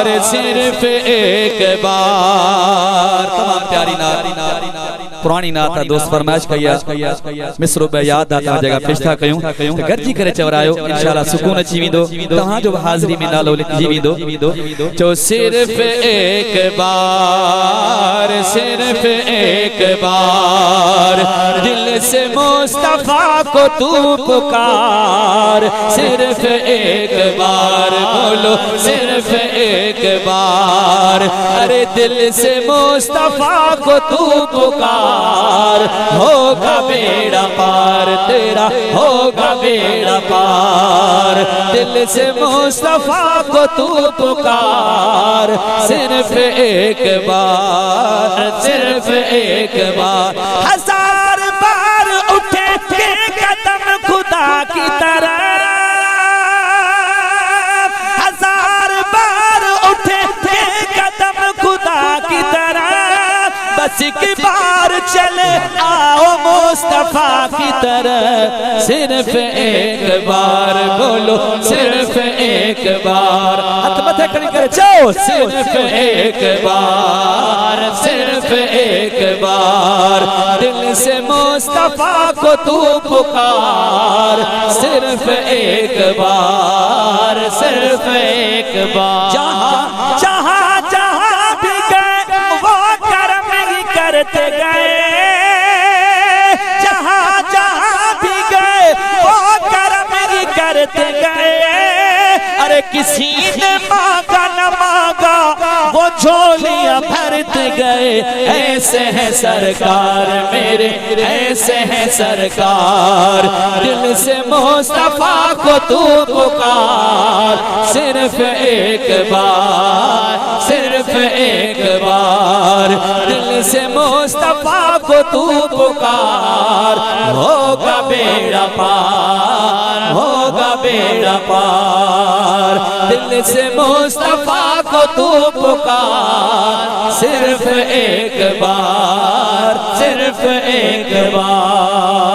بار صرف ایک بار تمام پیاری نات پرانی نات دوست فرمائش کیا مصر و بیاد آتا جگہ پیشتا کیوں گرجی کرے چورایو انشاءاللہ سکون اچھی ویندو تہاں جو حاضری میں نالو لکھی ویندو جو صرف ایک بار صرف ایک بار دل سے مصطفیٰ کو تو پکار صرف ایک بار بولو صرف ایک بار ارے دل سے مصطفیٰ کو تو پکار ہوگا بیڑا پار تیرا ہوگا بیڑا پار دل سے مصطفیٰ کو تو پکار صرف ایک بار صرف ایک بار ہزار بار اٹھے کے قدم خدا کی طرح ہزار بار اٹھے کے قدم خدا کی طرح بس ایک بار چلے آؤ مصطفیٰ کی طرح صرف ایک بار بولو صرف ایک بار ہاتھ متھے کھڑی کرے جاؤ صرف ایک بار صرف ایک بار دل سے مصطفیٰ کو تو پکار صرف ایک بار صرف ایک بار جہاں جہاں جہاں بھی گئے وہ کرم ہی کرتے گئے جہاں جہاں بھی گئے وہ کرم ہی کرتے گئے ارے کسی نے مانگا نہ مانگا وہ جھولیاں بھرتے گئے ایسے ہیں سرکار میرے ایسے ہیں سرکار دل سے مصطفیٰ کو تو پکار صرف ایک بار صرف ایک بار دل سے مصطفیٰ کو تو پکار ہوگا بیڑا پار ہوگا بیڑا پار دل سے مصطفیٰ کو تو پکار صرف ایک بار صرف ایک بار